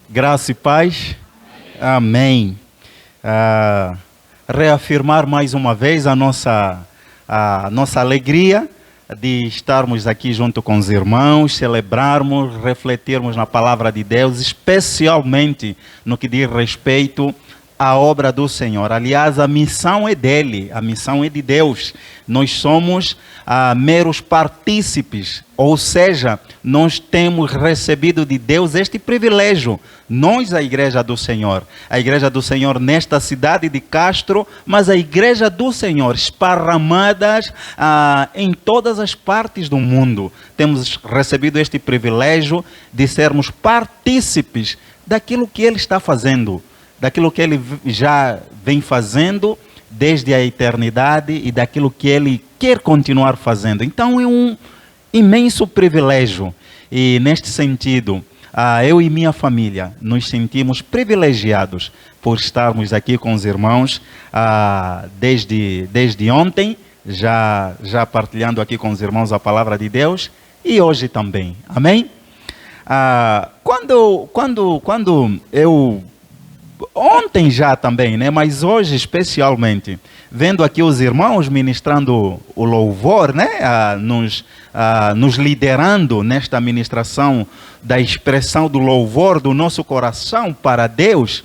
Graça e paz. Amém. Reafirmar mais uma vez a nossa alegria de estarmos aqui junto com os irmãos, celebrarmos, refletirmos na palavra de Deus, especialmente no que diz respeito à obra do Senhor. Aliás, a missão é dele, a missão é de Deus. Nós somos meros partícipes, ou seja, nós temos recebido de Deus este privilégio. Nós, a Igreja do Senhor nesta cidade de Castro, mas a Igreja do Senhor esparramadas em todas as partes do mundo. Temos recebido este privilégio de sermos partícipes daquilo que Ele está fazendo, daquilo que Ele já vem fazendo desde a eternidade e daquilo que Ele quer continuar fazendo. Então é um imenso privilégio. E neste sentido, eu e minha família nos sentimos privilegiados por estarmos aqui com os irmãos desde ontem, já partilhando aqui com os irmãos a palavra de Deus, e hoje também. Amém? Quando eu... Ontem já também, né? Mas hoje especialmente, vendo aqui os irmãos ministrando o louvor, né? Nos liderando nesta ministração da expressão do louvor do nosso coração para Deus,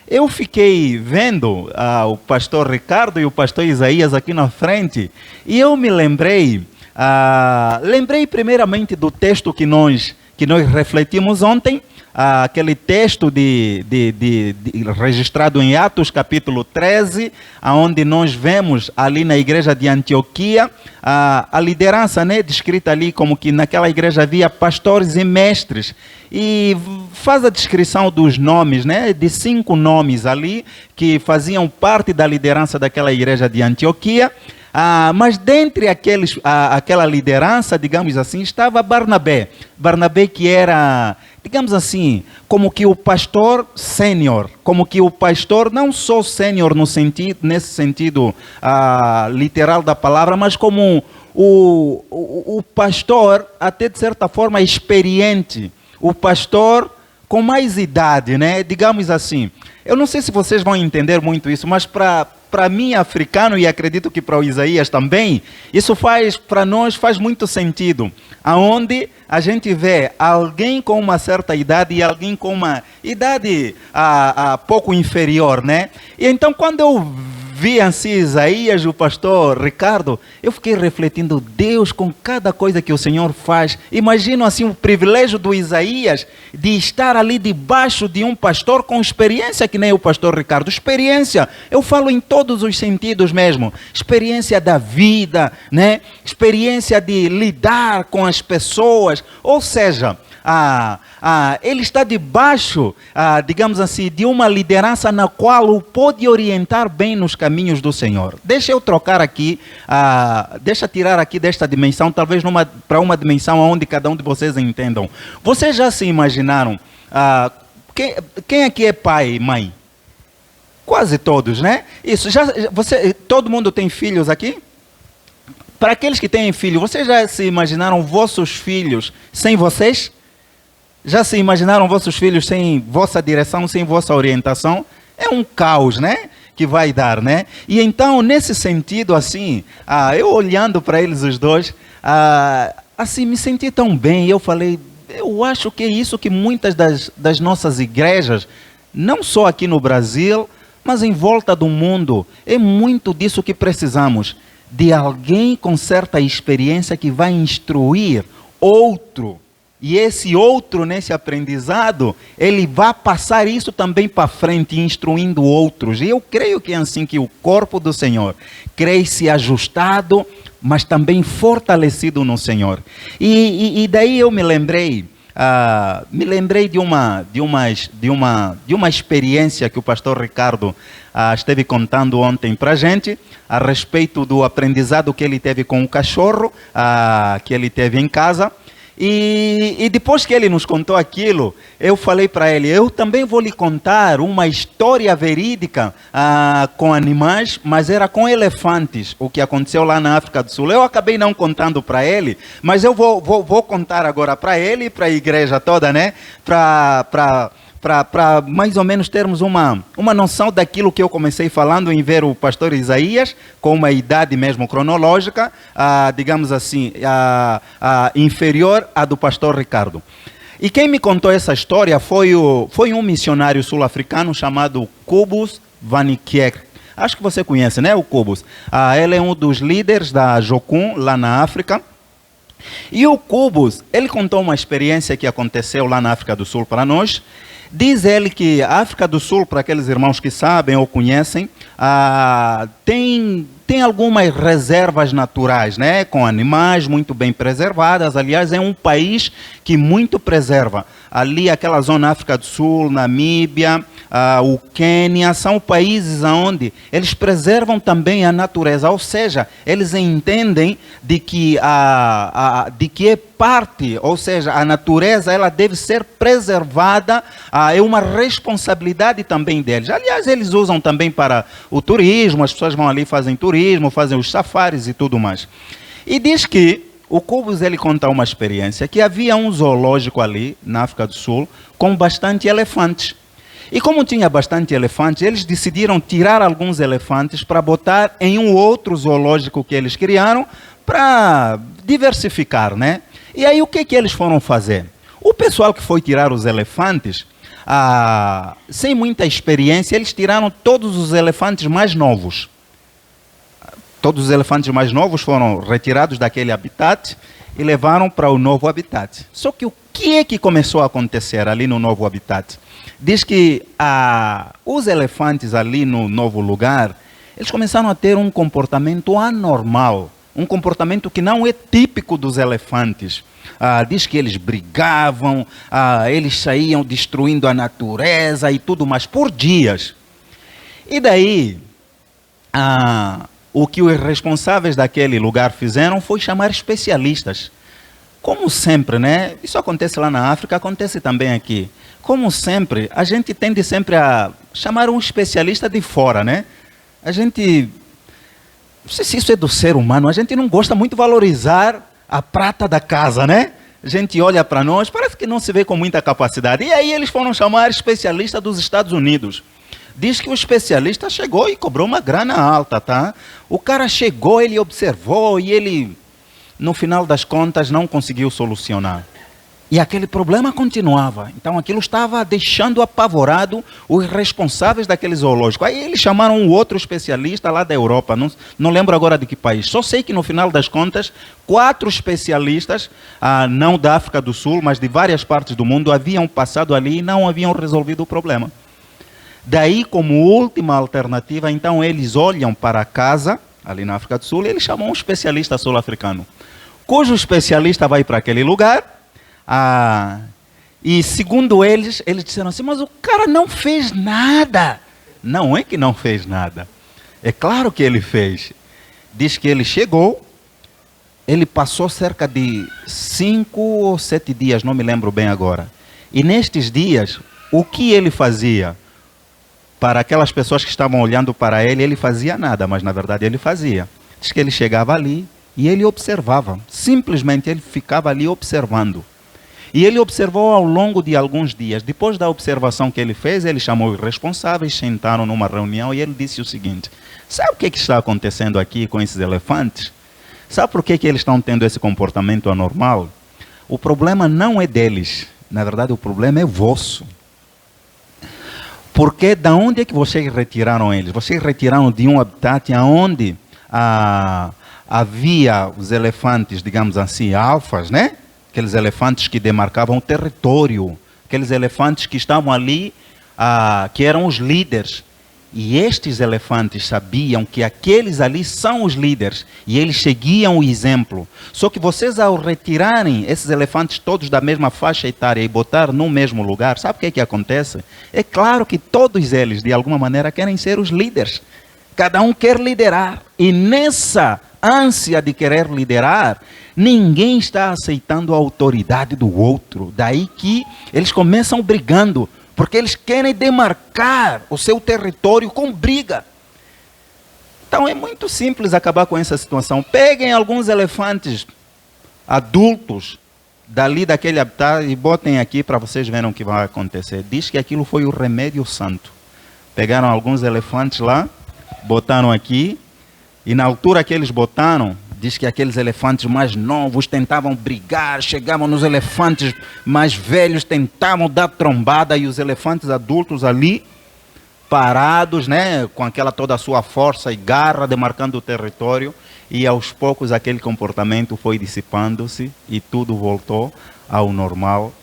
eu fiquei vendo o pastor Ricardo e o pastor Isaías aqui na frente, e eu me lembrei primeiramente do texto que nós refletimos ontem, aquele texto registrado em Atos capítulo 13, onde nós vemos ali na igreja de Antioquia a liderança, né, descrita ali como que naquela igreja havia pastores e mestres, e faz a descrição dos nomes, né, de 5 nomes ali que faziam parte da liderança daquela igreja de Antioquia. Mas dentre aquela liderança, digamos assim, estava Barnabé. Barnabé, que era, digamos assim, como que o pastor sênior, como que o pastor não só sênior nesse sentido literal da palavra, mas como o pastor até de certa forma experiente, o pastor com mais idade, né? Digamos assim. Eu não sei se vocês vão entender muito isso, mas para mim, africano, e acredito que para o Isaías também, isso para nós faz muito sentido. Aonde a gente vê alguém com uma certa idade e alguém com uma idade pouco inferior, né? E então, quando eu vi assim Isaías e o pastor Ricardo, eu fiquei refletindo, Deus, com cada coisa que o Senhor faz. Imagino assim o privilégio do Isaías de estar ali debaixo de um pastor com experiência que nem o pastor Ricardo. Experiência, eu falo em todos os sentidos mesmo. Experiência da vida, né? Experiência de lidar com as pessoas. Ou seja, ele está debaixo, digamos assim, de uma liderança na qual o pode orientar bem nos caminhos do Senhor. Deixa eu trocar aqui, deixa tirar aqui desta dimensão, talvez para uma dimensão onde cada um de vocês entendam. Vocês já se imaginaram, quem aqui é pai e mãe? Quase todos, né? Isso, todo mundo tem filhos aqui? Para aqueles que têm filhos, vocês já se imaginaram vossos filhos sem vocês? Já se imaginaram vossos filhos sem vossa direção, sem vossa orientação? É um caos, né? Que vai dar, né? E então, nesse sentido, assim, eu olhando para eles os dois, assim, me senti tão bem. Eu falei, eu acho que é isso que muitas das nossas igrejas, não só aqui no Brasil, mas em volta do mundo, é muito disso que precisamos. De alguém com certa experiência que vai instruir outro. E esse outro, nesse aprendizado, ele vai passar isso também para frente, instruindo outros. E eu creio que é assim que o corpo do Senhor cresce ajustado, mas também fortalecido no Senhor. E daí eu me lembrei de uma experiência que o pastor Ricardo esteve contando ontem para a gente, a respeito do aprendizado que ele teve com o cachorro, que ele teve em casa. E depois que ele nos contou aquilo, eu falei para ele, eu também vou lhe contar uma história verídica com animais, mas era com elefantes, o que aconteceu lá na África do Sul. Eu acabei não contando para ele, mas eu vou contar agora para ele e para a igreja toda, né? Para mais ou menos termos uma noção daquilo que eu comecei falando em ver o pastor Isaías com uma idade mesmo cronológica, digamos assim, inferior à do pastor Ricardo. E quem me contou essa história foi um missionário sul-africano chamado Cobus van Niekerk. Acho que você conhece, né, o Cobus? Ele é um dos líderes da Jocum, lá na África. E o Cobus, ele contou uma experiência que aconteceu lá na África do Sul para nós. Diz ele que a África do Sul, para aqueles irmãos que sabem ou conhecem, tem algumas reservas naturais, né, com animais muito bem preservadas. Aliás, é um país que muito preserva. Ali, aquela zona África do Sul, Namíbia, o Quênia, são países onde eles preservam também a natureza, ou seja, eles entendem de que é parte, ou seja, a natureza ela deve ser preservada, é uma responsabilidade também deles. Aliás, eles usam também para o turismo, as pessoas vão ali, fazem turismo, fazem os safaris e tudo mais. E diz que o Cobus ele conta uma experiência que havia um zoológico ali na África do Sul com bastante elefantes. E como tinha bastante elefantes, eles decidiram tirar alguns elefantes para botar em um outro zoológico que eles criaram para diversificar, né? E aí o que eles foram fazer? O pessoal que foi tirar os elefantes, sem muita experiência, eles tiraram todos os elefantes mais novos. Todos os elefantes mais novos foram retirados daquele habitat e levaram para o novo habitat. Só que o que é que começou a acontecer ali no novo habitat? Diz que os elefantes ali no novo lugar, eles começaram a ter um comportamento anormal, um comportamento que não é típico dos elefantes. Diz que eles brigavam, eles saíam destruindo a natureza e tudo mais por dias. E daí, o que os responsáveis daquele lugar fizeram foi chamar especialistas. Como sempre, né? Isso acontece lá na África, acontece também aqui. Como sempre, a gente tende sempre a chamar um especialista de fora, né? A gente, não sei se isso é do ser humano, a gente não gosta muito de valorizar a prata da casa, né? A gente olha para nós, parece que não se vê com muita capacidade. E aí eles foram chamar especialista dos Estados Unidos. Diz que o especialista chegou e cobrou uma grana alta, tá? O cara chegou, ele observou e ele, no final das contas, não conseguiu solucionar. E aquele problema continuava. Então aquilo estava deixando apavorado os responsáveis daquele zoológico. Aí eles chamaram um outro especialista lá da Europa, não lembro agora de que país. Só sei que no final das contas, 4 especialistas, não da África do Sul, mas de várias partes do mundo, haviam passado ali e não haviam resolvido o problema. Daí, como última alternativa, então eles olham para a casa, ali na África do Sul, e eles chamam um especialista sul-africano, cujo especialista vai para aquele lugar. E segundo eles disseram assim, mas o cara não fez nada. Não é que não fez nada. É claro que ele fez. Diz que ele chegou, ele passou cerca de 5 ou 7 dias, não me lembro bem agora. E nestes dias, o que ele fazia? Para aquelas pessoas que estavam olhando para ele, ele fazia nada, mas na verdade ele fazia. Diz que ele chegava ali e ele observava. Simplesmente ele ficava ali observando. E ele observou ao longo de alguns dias. Depois da observação que ele fez, ele chamou os responsáveis, sentaram numa reunião e ele disse o seguinte: sabe o que está acontecendo aqui com esses elefantes? Sabe por que eles estão tendo esse comportamento anormal? O problema não é deles. Na verdade, o problema é vosso. Porque da onde é que vocês retiraram eles? Vocês retiraram de um habitat onde havia os elefantes, digamos assim, alfas, né? Aqueles elefantes que demarcavam o território, aqueles elefantes que estavam ali, que eram os líderes. E estes elefantes sabiam que aqueles ali são os líderes, e eles seguiam o exemplo. Só que vocês, ao retirarem esses elefantes todos da mesma faixa etária e botar no mesmo lugar, sabe o que acontece? É claro que todos eles, de alguma maneira, querem ser os líderes. Cada um quer liderar. E nessa ânsia de querer liderar, ninguém está aceitando a autoridade do outro. Daí que eles começam brigando, porque eles querem demarcar o seu território com briga. Então é muito simples acabar com essa situação. Peguem alguns elefantes adultos dali daquele habitat e botem aqui para vocês verem o que vai acontecer. Diz que aquilo foi o remédio santo. Pegaram alguns elefantes lá, botaram aqui, e na altura que eles botaram, diz que aqueles elefantes mais novos tentavam brigar, chegavam nos elefantes mais velhos, tentavam dar trombada, e os elefantes adultos ali, parados, né, com aquela toda a sua força e garra, demarcando o território, e aos poucos aquele comportamento foi dissipando-se e tudo voltou ao normal,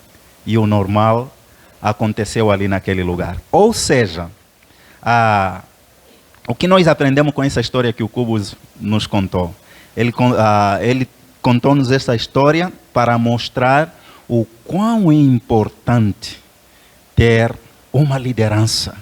e o normal aconteceu ali naquele lugar. Ou seja, o que nós aprendemos com essa história que o Cubos nos contou? Ele contou-nos essa história para mostrar o quão é importante ter uma liderança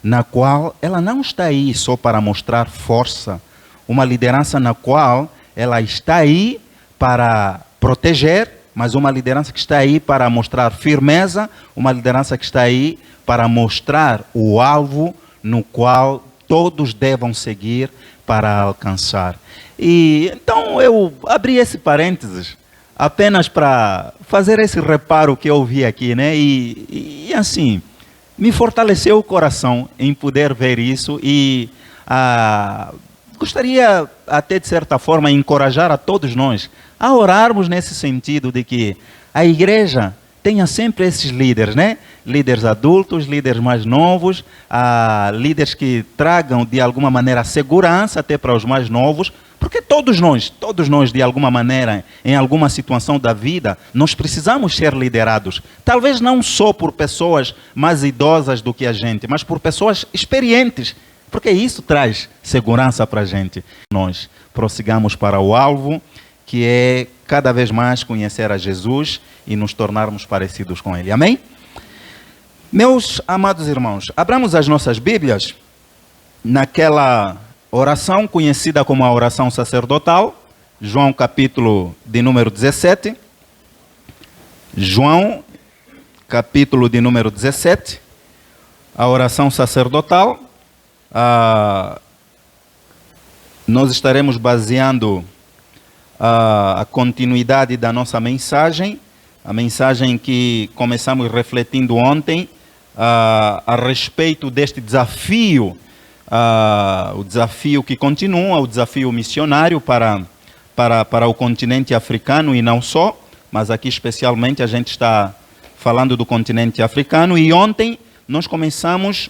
na qual ela não está aí só para mostrar força, uma liderança na qual ela está aí para proteger, mas uma liderança que está aí para mostrar firmeza, uma liderança que está aí para mostrar o alvo no qual todos devam seguir para alcançar. E então eu abri esse parênteses apenas para fazer esse reparo que eu vi aqui, né? E assim, me fortaleceu o coração em poder ver isso e gostaria até de certa forma encorajar a todos nós a orarmos nesse sentido de que a igreja tenha sempre esses líderes, né? Líderes adultos, líderes mais novos, líderes que tragam de alguma maneira segurança até para os mais novos, porque todos nós de alguma maneira, em alguma situação da vida, nós precisamos ser liderados. Talvez não só por pessoas mais idosas do que a gente, mas por pessoas experientes, porque isso traz segurança para a gente. Nós prossigamos para o alvo, que é cada vez mais conhecer a Jesus e nos tornarmos parecidos com Ele. Amém? Meus amados irmãos, abramos as nossas Bíblias naquela oração conhecida como a oração sacerdotal, João capítulo de número 17. João capítulo de número 17, a oração sacerdotal. Nós estaremos baseando a continuidade da nossa mensagem, a mensagem que começamos refletindo ontem, a respeito deste desafio, o desafio que continua, o desafio missionário para o continente africano e não só, mas aqui especialmente a gente está falando do continente africano. E ontem nós começamos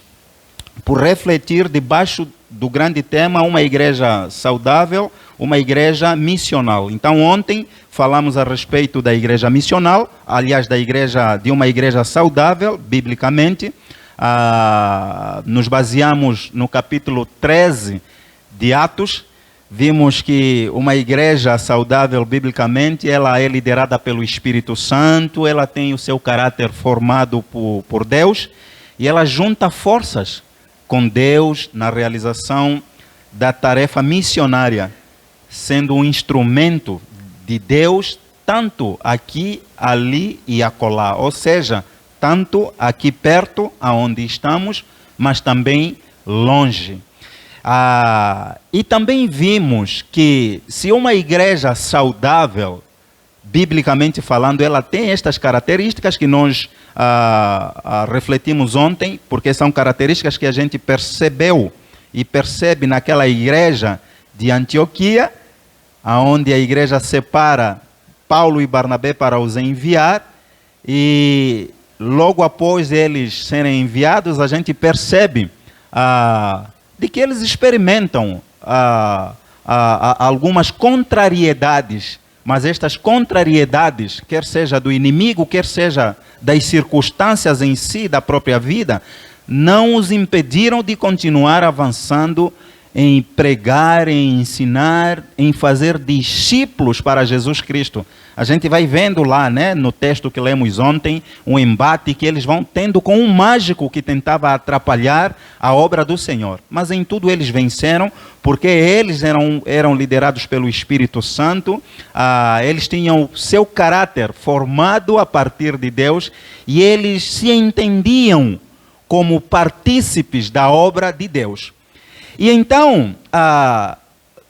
por refletir debaixo do grande tema uma igreja saudável, uma igreja missional. Então ontem falamos a respeito da igreja missional, aliás de uma igreja saudável, biblicamente. Nos baseamos no capítulo 13 de Atos. Vimos que uma igreja saudável biblicamente, ela é liderada pelo Espírito Santo, ela tem o seu caráter formado por Deus, e ela junta forças com Deus na realização da tarefa missionária, sendo um instrumento de Deus, tanto aqui, ali e acolá. Ou seja, tanto aqui perto, aonde estamos, mas também longe. E também vimos que se uma igreja saudável, biblicamente falando, ela tem estas características que nós refletimos ontem, porque são características que a gente percebeu e percebe naquela igreja de Antioquia, onde a igreja separa Paulo e Barnabé para os enviar, e logo após eles serem enviados, a gente percebe de que eles experimentam algumas contrariedades, mas estas contrariedades, quer seja do inimigo, quer seja das circunstâncias em si, da própria vida, não os impediram de continuar avançando em pregar, em ensinar, em fazer discípulos para Jesus Cristo. A gente vai vendo lá, né, no texto que lemos ontem, um embate que eles vão tendo com um mágico que tentava atrapalhar a obra do Senhor. Mas em tudo eles venceram, porque eles eram liderados pelo Espírito Santo, eles tinham seu caráter formado a partir de Deus e eles se entendiam como partícipes da obra de Deus. E então,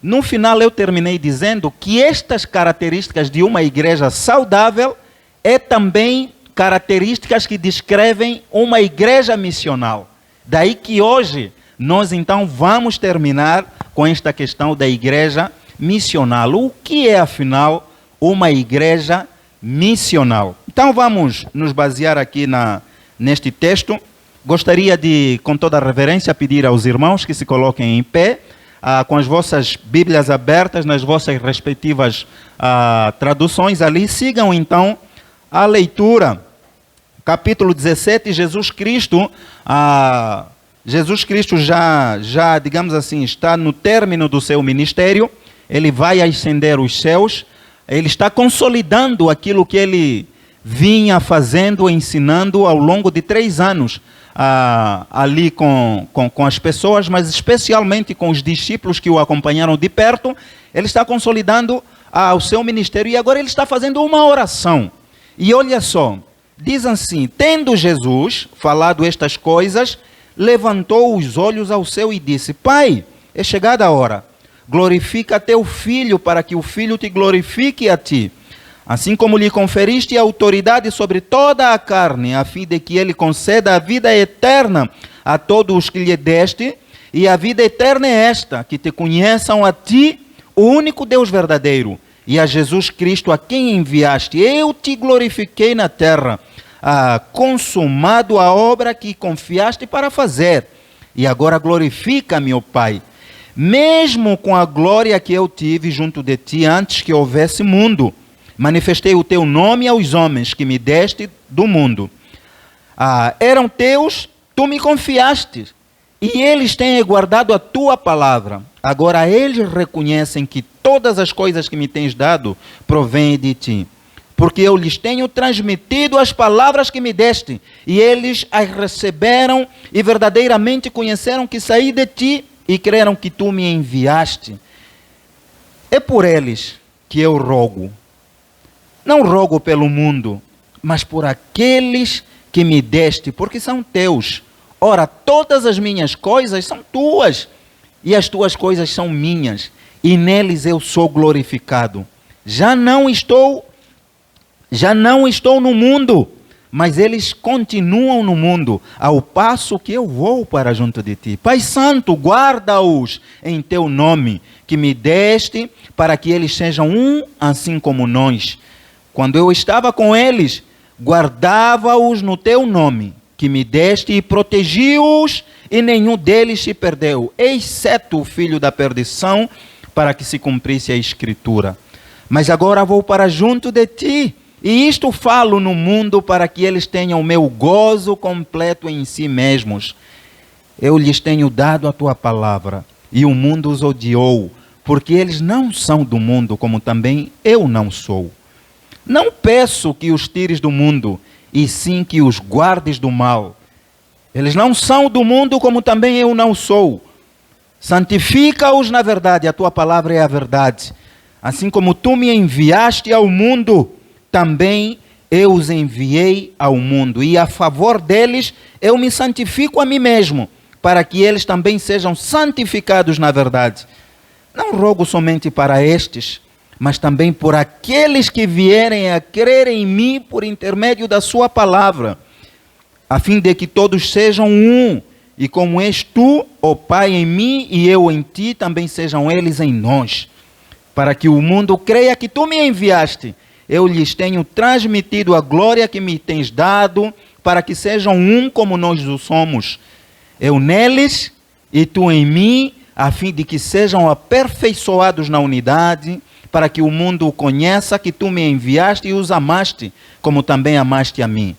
no final eu terminei dizendo que estas características de uma igreja saudável é também características que descrevem uma igreja missional. Daí que hoje nós então vamos terminar com esta questão da igreja missional. O que é afinal uma igreja missional? Então vamos nos basear aqui neste texto. Gostaria de, com toda a reverência, pedir aos irmãos que se coloquem em pé, com as vossas Bíblias abertas nas vossas respectivas traduções ali. Sigam então a leitura. Capítulo 17, Jesus Cristo já, digamos assim, está no término do seu ministério. Ele vai ascender os céus. Ele está consolidando aquilo que ele vinha fazendo, ensinando ao longo de 3 anos. Ali com as pessoas, mas especialmente com os discípulos que o acompanharam de perto. Ele está consolidando o seu ministério e agora ele está fazendo uma oração. E olha só, diz assim: tendo Jesus falado estas coisas, levantou os olhos ao céu e disse: Pai, é chegada a hora, glorifica teu Filho, para que o Filho te glorifique a ti. Assim como lhe conferiste autoridade sobre toda a carne, a fim de que ele conceda a vida eterna a todos os que lhe deste, e a vida eterna é esta, que te conheçam a ti, o único Deus verdadeiro, e a Jesus Cristo, a quem enviaste. Eu te glorifiquei na terra, consumado a obra que confiaste para fazer, e agora glorifica-me, ó Pai, mesmo com a glória que eu tive junto de ti antes que houvesse mundo. Manifestei o teu nome aos homens que me deste do mundo. Eram teus, tu me confiaste, e eles têm guardado a tua palavra. Agora eles reconhecem que todas as coisas que me tens dado provêm de ti, porque eu lhes tenho transmitido as palavras que me deste, e eles as receberam e verdadeiramente conheceram que saí de ti e creram que tu me enviaste. É por eles que eu rogo. Não rogo pelo mundo, mas por aqueles que me deste, porque são teus. Ora, todas as minhas coisas são tuas, e as tuas coisas são minhas, e neles eu sou glorificado. Já não estou no mundo, mas eles continuam no mundo, ao passo que eu vou para junto de ti. Pai Santo, guarda-os em teu nome, que me deste, para que eles sejam um, assim como nós. Quando eu estava com eles, guardava-os no teu nome, que me deste, e protegi-os, e nenhum deles se perdeu, exceto o filho da perdição, para que se cumprisse a Escritura. Mas agora vou para junto de ti, e isto falo no mundo, para que eles tenham o meu gozo completo em si mesmos. Eu lhes tenho dado a tua palavra, e o mundo os odiou, porque eles não são do mundo, como também eu não sou. Não peço que os tires do mundo, e sim que os guardes do mal. Eles não são do mundo, como também eu não sou. Santifica-os na verdade, a tua palavra é a verdade. Assim como tu me enviaste ao mundo, também eu os enviei ao mundo. E a favor deles, eu me santifico a mim mesmo, para que eles também sejam santificados na verdade. Não rogo somente para estes, mas também por aqueles que vierem a crer em mim por intermédio da sua palavra, a fim de que todos sejam um, e como és tu, ó Pai, em mim e eu em ti, também sejam eles em nós, para que o mundo creia que tu me enviaste. Eu lhes tenho transmitido a glória que me tens dado, para que sejam um como nós o somos, eu neles e tu em mim, a fim de que sejam aperfeiçoados na unidade, para que o mundo conheça que tu me enviaste e os amaste, como também amaste a mim.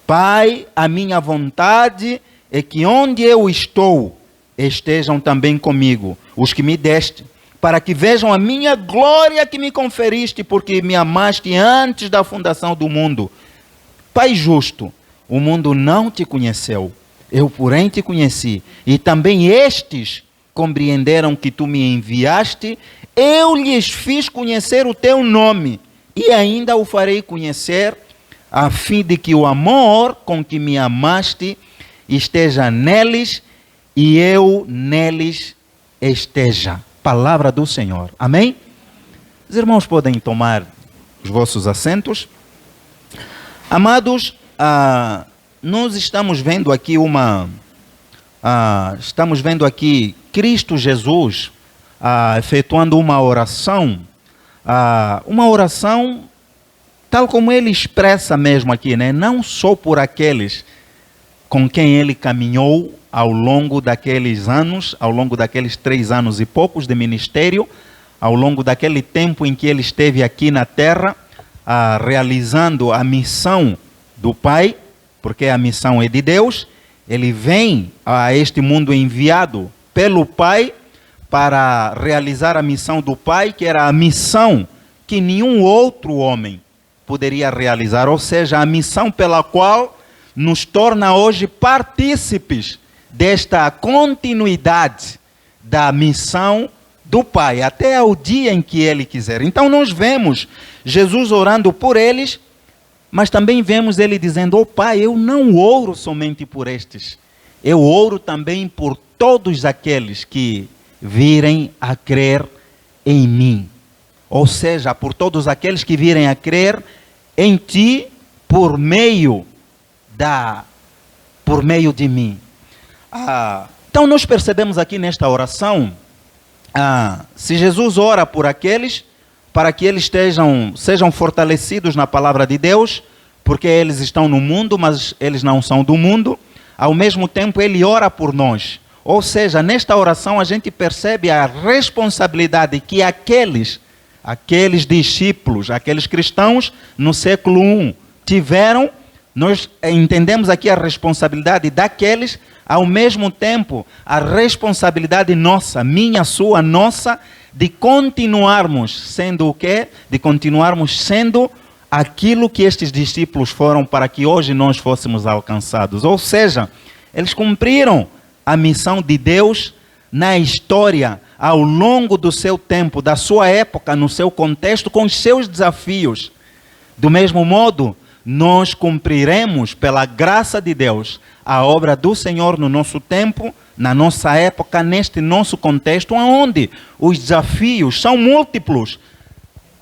Pai, a minha vontade é que onde eu estou, estejam também comigo os que me deste, para que vejam a minha glória que me conferiste, porque me amaste antes da fundação do mundo. Pai justo, o mundo não te conheceu, eu porém te conheci, e também estes compreenderam que tu me enviaste. Eu lhes fiz conhecer o teu nome, e ainda o farei conhecer, a fim de que o amor com que me amaste esteja neles, e eu neles esteja. Palavra do Senhor. Amém? Os irmãos podem tomar os vossos assentos. Amados, nós estamos vendo aqui Cristo Jesus efetuando uma oração tal como ele expressa mesmo aqui, né? Não só por aqueles com quem ele caminhou ao longo daqueles anos, ao longo daqueles 3 anos e poucos de ministério, ao longo daquele tempo em que ele esteve aqui na terra, realizando a missão do Pai, porque a missão é de Deus. Ele vem a este mundo enviado pelo Pai para realizar a missão do Pai, que era a missão que nenhum outro homem poderia realizar, ou seja, a missão pela qual nos torna hoje partícipes desta continuidade da missão do Pai, até ao dia em que Ele quiser. Então nós vemos Jesus orando por eles, mas também vemos Ele dizendo: Pai, eu não oro somente por estes, eu oro também por todos aqueles que virem a crer em mim. Ou seja, por todos aqueles que virem a crer em Ti por meio de mim. Então nós percebemos aqui nesta oração, se Jesus ora por aqueles, para que eles sejam fortalecidos na palavra de Deus, porque eles estão no mundo, mas eles não são do mundo. Ao mesmo tempo Ele ora por nós. Ou seja, nesta oração a gente percebe a responsabilidade que aqueles discípulos, aqueles cristãos no século I tiveram. Nós entendemos aqui a responsabilidade daqueles, ao mesmo tempo a responsabilidade nossa, minha, sua, nossa, de continuarmos sendo o quê? De continuarmos sendo aquilo que estes discípulos foram, para que hoje nós fôssemos alcançados. Ou seja, eles cumpriram a missão de Deus na história, ao longo do seu tempo, da sua época, no seu contexto, com os seus desafios. Do mesmo modo, nós cumpriremos, pela graça de Deus, a obra do Senhor no nosso tempo, na nossa época, neste nosso contexto, onde os desafios são múltiplos.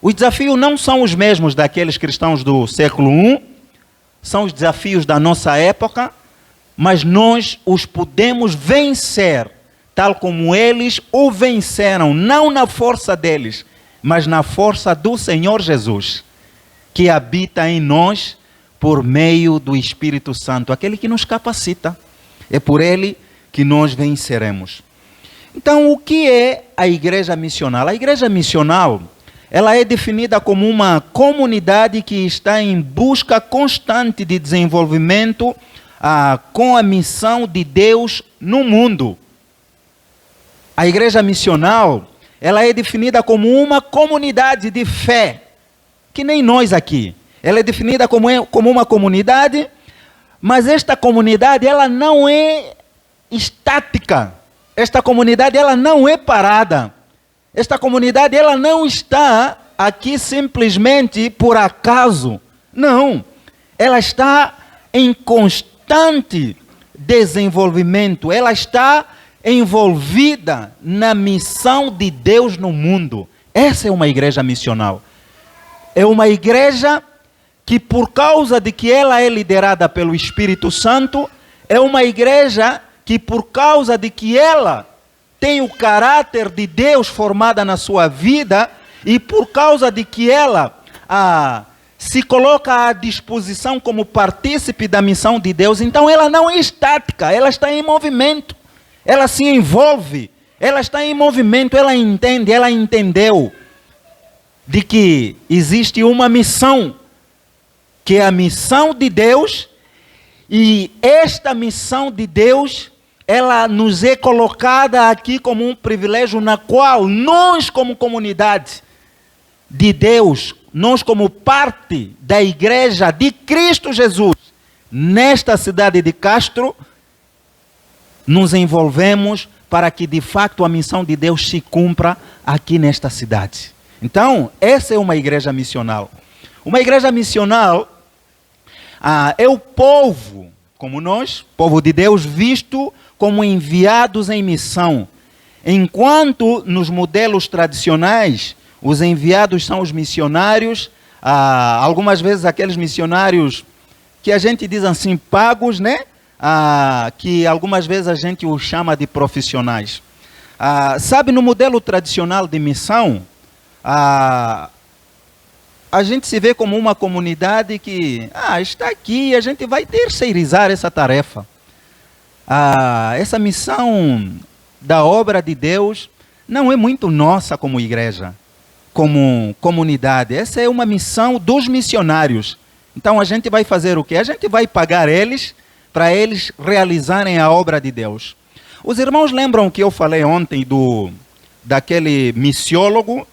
Os desafios não são os mesmos daqueles cristãos do século I, são os desafios da nossa época, mas nós os podemos vencer, tal como eles o venceram, não na força deles, mas na força do Senhor Jesus, que habita em nós por meio do Espírito Santo, aquele que nos capacita. É por ele que nós venceremos. Então, o que é a igreja missional? A igreja missional, ela é definida como uma comunidade que está em busca constante de desenvolvimento com a missão de Deus no mundo. A igreja missional, ela é definida como uma comunidade de fé, que nem nós aqui. Ela é definida como uma comunidade, mas esta comunidade, ela não é estática. Esta comunidade, ela não é parada. Esta comunidade, ela não está aqui simplesmente por acaso. Não. Ela está em constante desenvolvimento. Ela está envolvida na missão de Deus no mundo. Essa é uma igreja missional. É uma igreja que, por causa de que ela é liderada pelo Espírito Santo, é uma igreja que, por causa de que ela tem o caráter de Deus formada na sua vida, e por causa de que ela se coloca à disposição como partícipe da missão de Deus, então ela não é estática, ela está em movimento, ela se envolve, ela está em movimento, ela entende, ela entendeu de que existe uma missão, que é a missão de Deus, e esta missão de Deus ela nos é colocada aqui como um privilégio na qual nós, como comunidade de Deus, nós como parte da igreja de Cristo Jesus, nesta cidade de Castro, nos envolvemos para que de fato a missão de Deus se cumpra aqui nesta cidade. Então, essa é uma igreja missional. Uma igreja missional é o povo, como nós, povo de Deus, visto como enviados em missão. Enquanto nos modelos tradicionais, os enviados são os missionários, algumas vezes aqueles missionários que a gente diz assim, pagos, né? Que algumas vezes a gente os chama de profissionais. Sabe, no modelo tradicional de missão, a gente se vê como uma comunidade que está aqui, a gente vai terceirizar essa tarefa. Essa missão da obra de Deus não é muito nossa como igreja, como comunidade. Essa é uma missão dos missionários. Então a gente vai fazer o quê? A gente vai pagar eles para eles realizarem a obra de Deus. Os irmãos lembram que eu falei ontem daquele missiólogo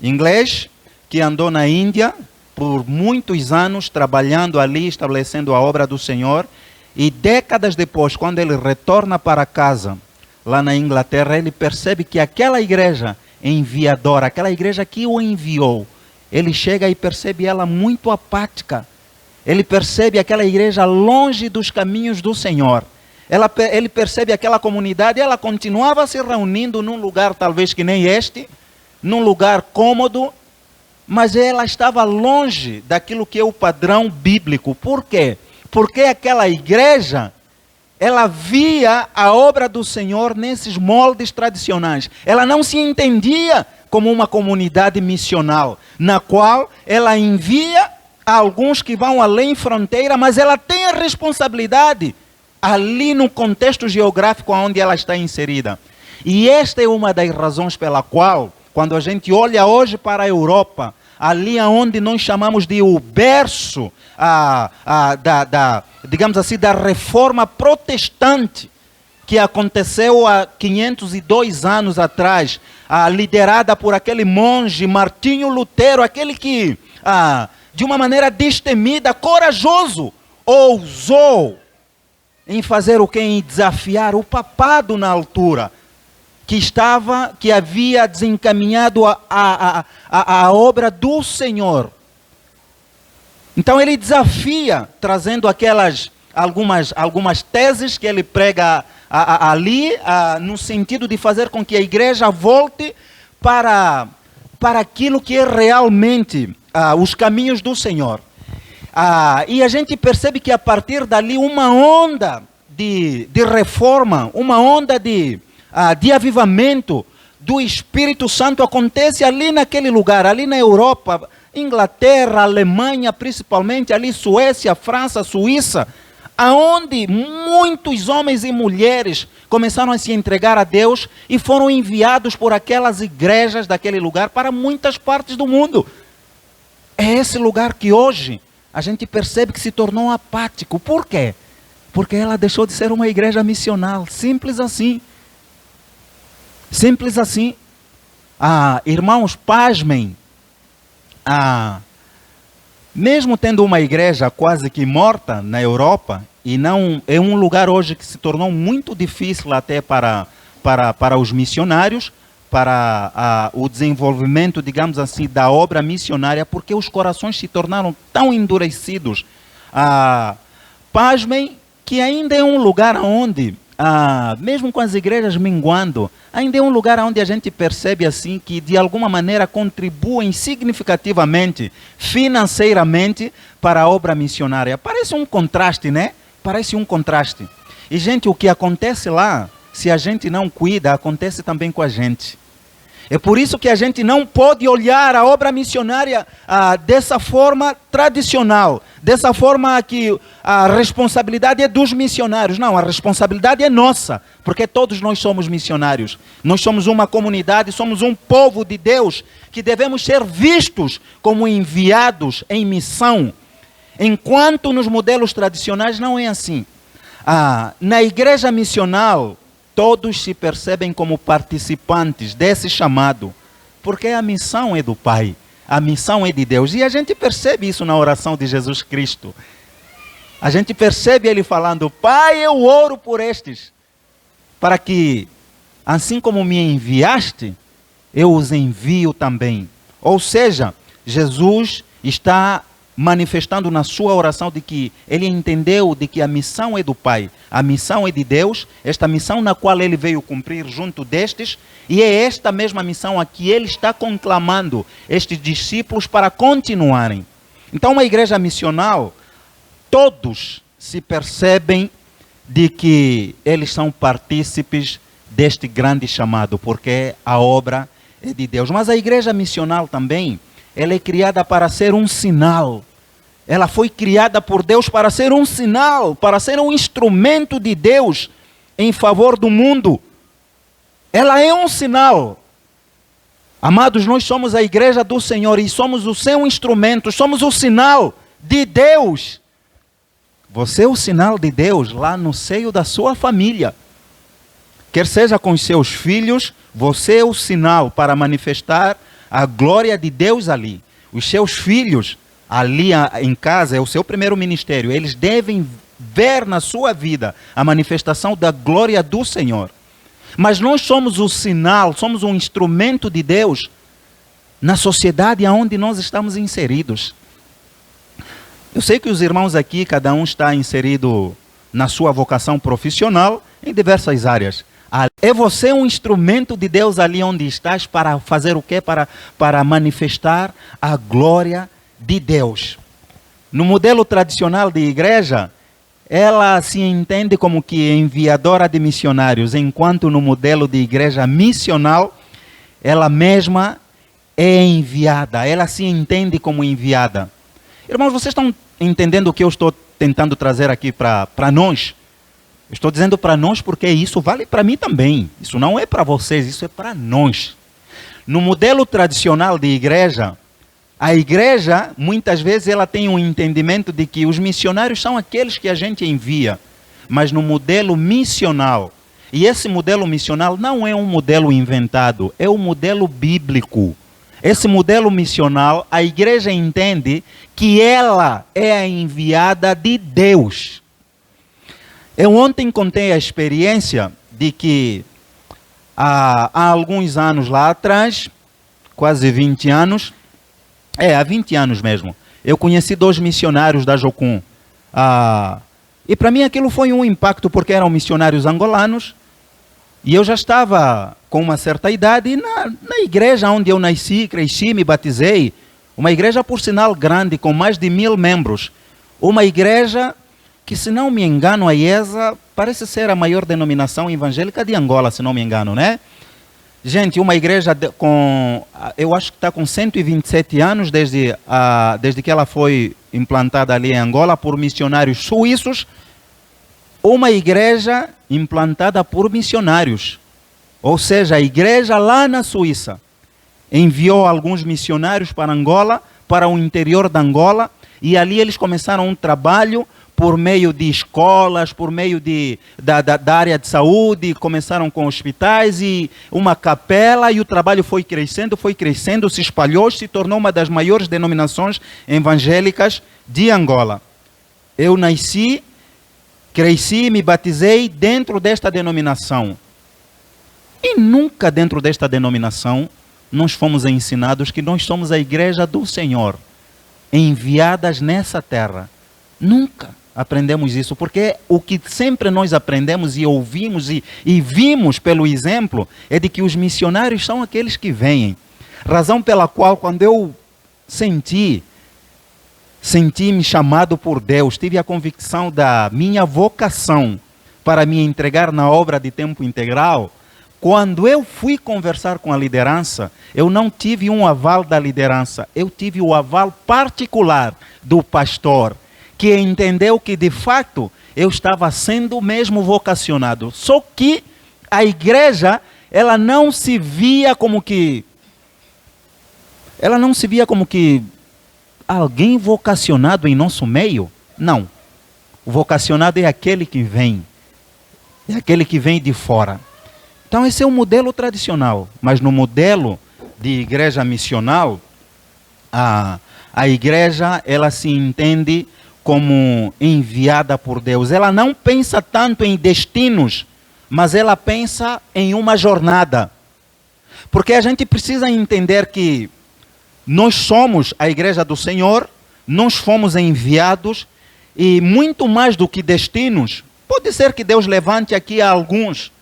inglês que andou na Índia por muitos anos trabalhando ali, estabelecendo a obra do Senhor, e décadas depois, quando ele retorna para casa, lá na Inglaterra, ele percebe que aquela igreja enviadora, aquela igreja que o enviou, ele chega e percebe ela muito apática. Ele percebe aquela igreja longe dos caminhos do Senhor. Ele percebe aquela comunidade, ela continuava se reunindo num lugar talvez que nem este, num lugar cômodo, mas ela estava longe daquilo que é o padrão bíblico. Por quê? Porque aquela igreja, ela via a obra do Senhor nesses moldes tradicionais. Ela não se entendia como uma comunidade missional, na qual ela envia alguns que vão além fronteira, mas ela tem a responsabilidade ali no contexto geográfico onde ela está inserida. E esta é uma das razões pela qual, quando a gente olha hoje para a Europa, ali onde nós chamamos de o berço digamos assim, da reforma protestante, que aconteceu há 502 anos atrás, liderada por aquele monge Martinho Lutero, aquele que, de uma maneira destemida, corajoso, ousou em fazer o que? Em desafiar o papado na altura, que havia desencaminhado a obra do Senhor. Então ele desafia, trazendo algumas teses que ele prega ali, no sentido de fazer com que a igreja volte para aquilo que é realmente os caminhos do Senhor. E a gente percebe que a partir dali uma onda de reforma, uma onda de avivamento do Espírito Santo acontece ali naquele lugar, ali na Europa, Inglaterra, Alemanha principalmente, ali Suécia, França, Suíça, aonde muitos homens e mulheres começaram a se entregar a Deus e foram enviados por aquelas igrejas daquele lugar para muitas partes do mundo. É esse lugar que hoje a gente percebe que se tornou apático. Por quê? Porque ela deixou de ser uma igreja missional. Simples assim. Simples assim. Irmãos, pasmem. Mesmo tendo uma igreja quase que morta na Europa, e não é um lugar hoje que se tornou muito difícil até para os missionários, para o desenvolvimento, digamos assim, da obra missionária, porque os corações se tornaram tão endurecidos. Pasmem que ainda é um lugar onde, mesmo com as igrejas minguando, ainda é um lugar onde a gente percebe assim que de alguma maneira contribuem significativamente, financeiramente, para a obra missionária. Parece um contraste, né? Parece um contraste. E gente, o que acontece lá, se a gente não cuida, acontece também com a gente. É por isso que a gente não pode olhar a obra missionária dessa forma tradicional, dessa forma que a responsabilidade é dos missionários. Não, a responsabilidade é nossa, porque todos nós somos missionários. Nós somos uma comunidade, somos um povo de Deus, que devemos ser vistos como enviados em missão, enquanto nos modelos tradicionais não é assim. Na igreja missional, todos se percebem como participantes desse chamado, porque a missão é do Pai, a missão é de Deus. E a gente percebe isso na oração de Jesus Cristo. A gente percebe ele falando: Pai, eu oro por estes, para que, assim como me enviaste, eu os envio também. Ou seja, Jesus está manifestando na sua oração de que ele entendeu de que a missão é do Pai, a missão é de Deus, esta missão na qual ele veio cumprir junto destes, e é esta mesma missão a que ele está conclamando estes discípulos para continuarem. Então, uma igreja missional, todos se percebem de que eles são partícipes deste grande chamado, porque a obra é de Deus. Mas a igreja missional também, ela é criada para ser um sinal. Ela foi criada por Deus para ser um sinal, para ser um instrumento de Deus em favor do mundo. Ela é um sinal. Amados, nós somos a igreja do Senhor e somos o seu instrumento, somos o sinal de Deus. Você é o sinal de Deus lá no seio da sua família. Quer seja com os seus filhos, você é o sinal para manifestar a glória de Deus ali. Os seus filhos ali em casa é o seu primeiro ministério. Eles devem ver na sua vida a manifestação da glória do Senhor. Mas nós somos o sinal, somos um instrumento de Deus na sociedade onde nós estamos inseridos. Eu sei que os irmãos aqui, cada um está inserido na sua vocação profissional em diversas áreas. É você um instrumento de Deus ali onde estás para fazer o quê? Para manifestar a glória de Deus. No modelo tradicional de igreja, ela se entende como que enviadora de missionários, enquanto no modelo de igreja missional, ela mesma é enviada, ela se entende como enviada. Irmãos, vocês estão entendendo o que eu estou tentando trazer aqui para nós? Eu estou dizendo para nós porque isso vale para mim também. Isso não é para vocês, isso é para nós. No modelo tradicional de igreja, a igreja, muitas vezes, ela tem um entendimento de que os missionários são aqueles que a gente envia. Mas no modelo missional, e esse modelo missional não é um modelo inventado, é um modelo bíblico. Esse modelo missional, a igreja entende que ela é a enviada de Deus. Eu ontem contei a experiência de que há alguns anos lá atrás, quase 20 anos, há 20 anos mesmo, eu conheci 2 missionários da Jocum. E para mim aquilo foi um impacto porque eram missionários angolanos e eu já estava com uma certa idade na igreja onde eu nasci, cresci, me batizei. Uma igreja, por sinal, grande, com mais de 1000 membros. Uma igreja que, se não me engano, a IESA parece ser a maior denominação evangélica de Angola, se não me engano, né? Gente, uma igreja eu acho que está com 127 anos desde que ela foi implantada ali em Angola por missionários suíços. Uma igreja implantada por missionários. Ou seja, a igreja lá na Suíça enviou alguns missionários para Angola, para o interior da Angola, e ali eles começaram um trabalho por meio de escolas, por meio da área de saúde, começaram com hospitais e uma capela, e o trabalho foi crescendo, se espalhou, se tornou uma das maiores denominações evangélicas de Angola. Eu nasci, cresci, me batizei dentro desta denominação. E nunca dentro desta denominação nós fomos ensinados que nós somos a igreja do Senhor, enviadas nessa terra. Nunca aprendemos isso, porque o que sempre nós aprendemos e ouvimos e vimos pelo exemplo é de que os missionários são aqueles que vêm. Razão pela qual, quando eu senti-me chamado por Deus, tive a convicção da minha vocação para me entregar na obra de tempo integral. Quando eu fui conversar com a liderança, eu não tive um aval da liderança, eu tive o aval particular do pastor, que entendeu que de fato eu estava sendo mesmo vocacionado. Só que a igreja, ela não se via como que alguém vocacionado em nosso meio. Não. O vocacionado é aquele que vem. É aquele que vem de fora. Então esse é o modelo tradicional. Mas no modelo de igreja missional, a igreja, ela se entende como enviada por Deus. Ela não pensa tanto em destinos, mas ela pensa em uma jornada. Porque a gente precisa entender que nós somos a igreja do Senhor, nós fomos enviados, e muito mais do que destinos, pode ser que Deus levante aqui alguns,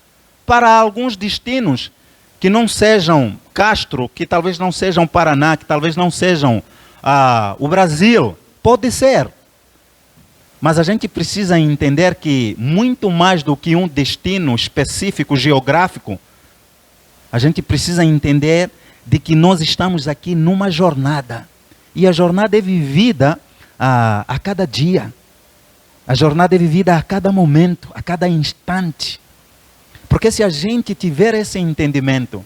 para alguns destinos, que não sejam Castro, que talvez não sejam Paraná, que talvez não sejam o Brasil. Pode ser. Mas a gente precisa entender que muito mais do que um destino específico, geográfico, a gente precisa entender de que nós estamos aqui numa jornada. E a jornada é vivida a cada dia. A jornada é vivida a cada momento, a cada instante. Porque se a gente tiver esse entendimento,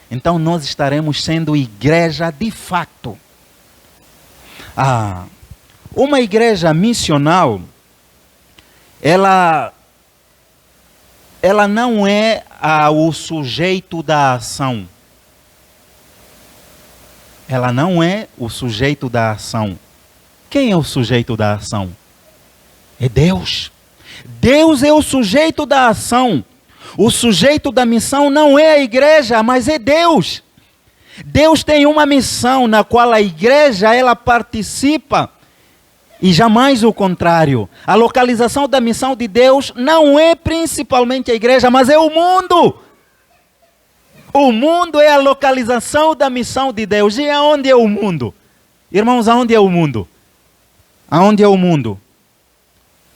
então nós estaremos sendo igreja de fato. Uma igreja missional, ela não é o sujeito da ação. Ela não é o sujeito da ação. Quem é o sujeito da ação? É Deus. Deus é o sujeito da ação. O sujeito da missão não é a igreja, mas é Deus. Deus tem uma missão na qual a igreja ela participa e jamais o contrário. A localização da missão de Deus não é principalmente a igreja, mas é o mundo. O mundo é a localização da missão de Deus. E aonde é o mundo? Irmãos, aonde é o mundo? Aonde é o mundo?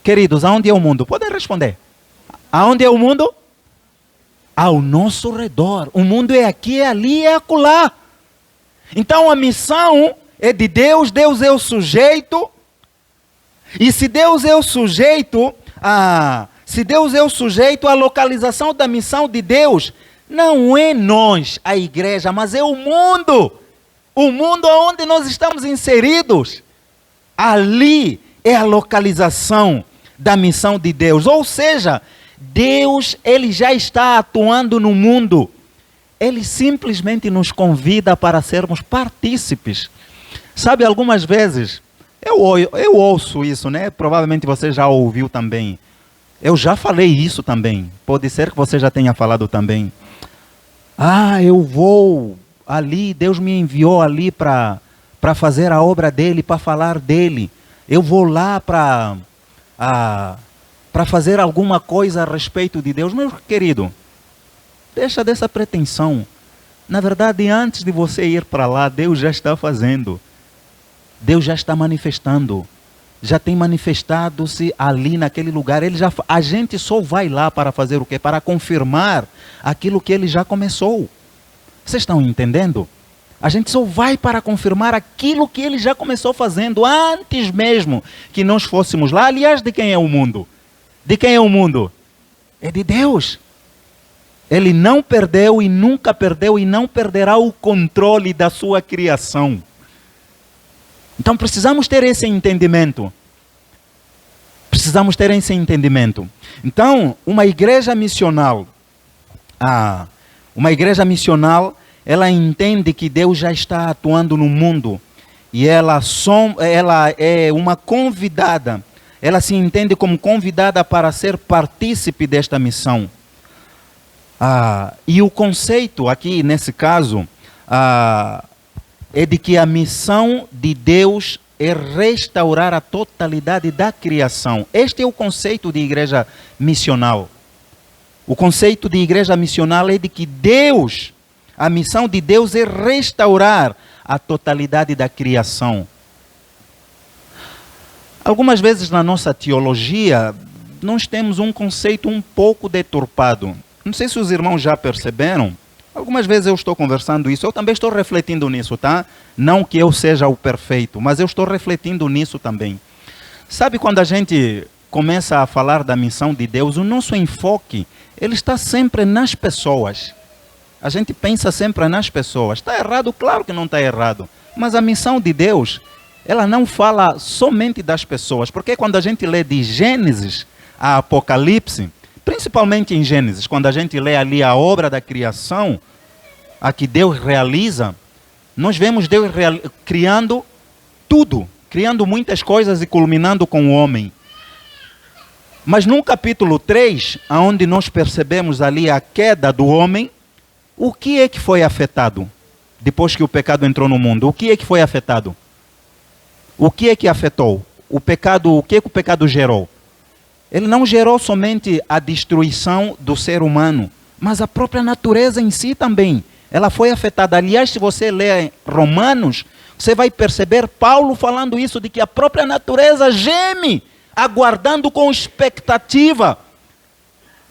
Queridos, aonde é o mundo? Podem responder. Aonde é o mundo? Ao nosso redor. O mundo é aqui, é ali, é acolá. Então a missão é de Deus, Deus é o sujeito. E se Deus é o sujeito, a localização da missão de Deus não é nós, a igreja, mas é o mundo. O mundo onde nós estamos inseridos. Ali é a localização da missão de Deus. Ou seja, Deus, ele já está atuando no mundo. Ele simplesmente nos convida para sermos partícipes. Sabe, algumas vezes, eu ouço isso, né? Provavelmente você já ouviu também. Eu já falei isso também. Pode ser que você já tenha falado também. Eu vou ali, Deus me enviou ali para fazer a obra dele, para falar dele. Eu vou lá para fazer alguma coisa a respeito de Deus. Meu querido, deixa dessa pretensão. Na verdade, antes de você ir para lá, Deus já está fazendo. Deus já está manifestando. Já tem manifestado-se ali naquele lugar. A gente só vai lá para fazer o quê? Para confirmar aquilo que ele já começou. Vocês estão entendendo? A gente só vai para confirmar aquilo que ele já começou fazendo antes mesmo que nós fôssemos lá. Aliás, de quem é o mundo? De quem é o mundo? É de Deus. Ele não perdeu e nunca perdeu e não perderá o controle da sua criação. Então precisamos ter esse entendimento. Precisamos ter esse entendimento. Então, uma igreja missional, ela entende que Deus já está atuando no mundo. E ela é uma convidada. Ela se entende como convidada para ser partícipe desta missão. E o conceito aqui, nesse caso, é de que a missão de Deus é restaurar a totalidade da criação. Este é o conceito de igreja missional. O conceito de igreja missional é de que Deus, a missão de Deus é restaurar a totalidade da criação. Algumas vezes na nossa teologia, nós temos um conceito um pouco deturpado. Não sei se os irmãos já perceberam. Algumas vezes eu estou conversando isso, eu também estou refletindo nisso, tá? Não que eu seja o perfeito, mas eu estou refletindo nisso também. Sabe, quando a gente começa a falar da missão de Deus, o nosso enfoque, ele está sempre nas pessoas. A gente pensa sempre nas pessoas. Está errado? Claro que não está errado. Mas a missão de Deus, ela não fala somente das pessoas, porque quando a gente lê de Gênesis a Apocalipse, principalmente em Gênesis, quando a gente lê ali a obra da criação, a que Deus realiza, nós vemos Deus criando tudo, criando muitas coisas e culminando com o homem. Mas no capítulo 3, onde nós percebemos ali a queda do homem, o que é que foi afetado? Depois que o pecado entrou no mundo, o que é que foi afetado? O que é que afetou? O pecado, o que é que o pecado gerou? Ele não gerou somente a destruição do ser humano, mas a própria natureza em si também. Ela foi afetada. Aliás, se você ler Romanos, você vai perceber Paulo falando isso, de que a própria natureza geme, aguardando com expectativa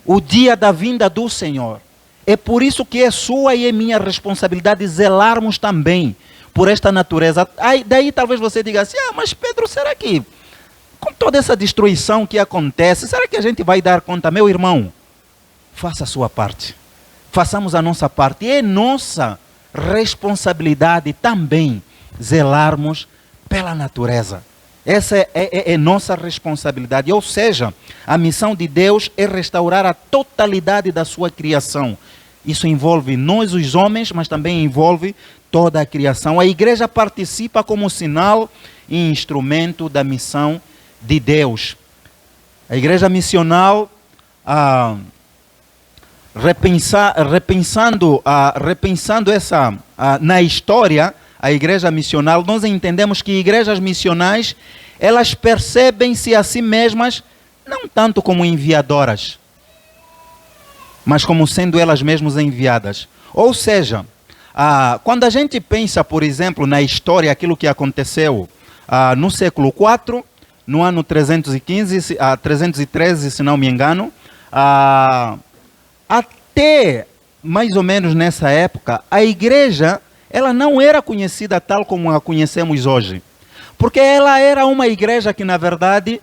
o dia da vinda do Senhor. É por isso que é sua e é minha responsabilidade zelarmos também por esta natureza. Aí, daí talvez você diga assim, mas Pedro, será que com toda essa destruição que acontece, será que a gente vai dar conta? Meu irmão, faça a sua parte. Façamos a nossa parte. É nossa responsabilidade também zelarmos pela natureza. Essa é nossa responsabilidade. Ou seja, a missão de Deus é restaurar a totalidade da sua criação. Isso envolve nós, os homens, mas também envolve toda a criação. A igreja participa como sinal e instrumento da missão de Deus. A igreja missional, repensando essa na história, a igreja missional, nós entendemos que igrejas missionais, elas percebem-se a si mesmas não tanto como enviadoras, mas como sendo elas mesmas enviadas. Ou seja, quando a gente pensa, por exemplo, na história, aquilo que aconteceu no século IV, no ano 313, se não me engano, até mais ou menos nessa época, a igreja, ela não era conhecida tal como a conhecemos hoje. Porque ela era uma igreja que, na verdade,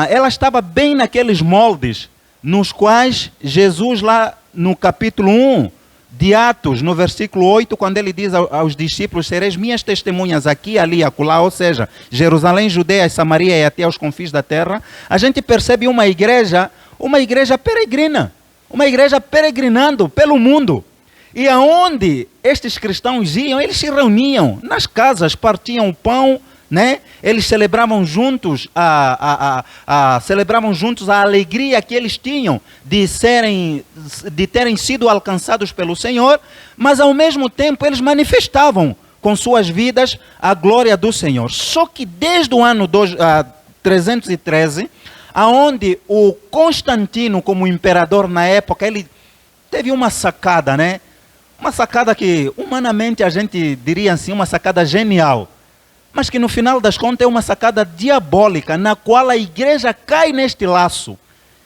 ela estava bem naqueles moldes nos quais Jesus, lá no capítulo 1 de Atos, no versículo 8, quando ele diz aos discípulos, sereis minhas testemunhas aqui, ali, acolá, ou seja, Jerusalém, Judeia, Samaria e até aos confins da terra, a gente percebe uma igreja peregrina, uma igreja peregrinando pelo mundo. E aonde estes cristãos iam, eles se reuniam nas casas, partiam o pão, né? Eles celebravam juntos celebravam juntos a alegria que eles tinham de terem sido alcançados pelo Senhor, mas ao mesmo tempo eles manifestavam com suas vidas a glória do Senhor. Só que desde o ano 313, aonde o Constantino, como imperador na época, ele teve uma sacada, né? Uma sacada que humanamente a gente diria assim, uma sacada genial, mas que no final das contas é uma sacada diabólica, na qual a igreja cai neste laço.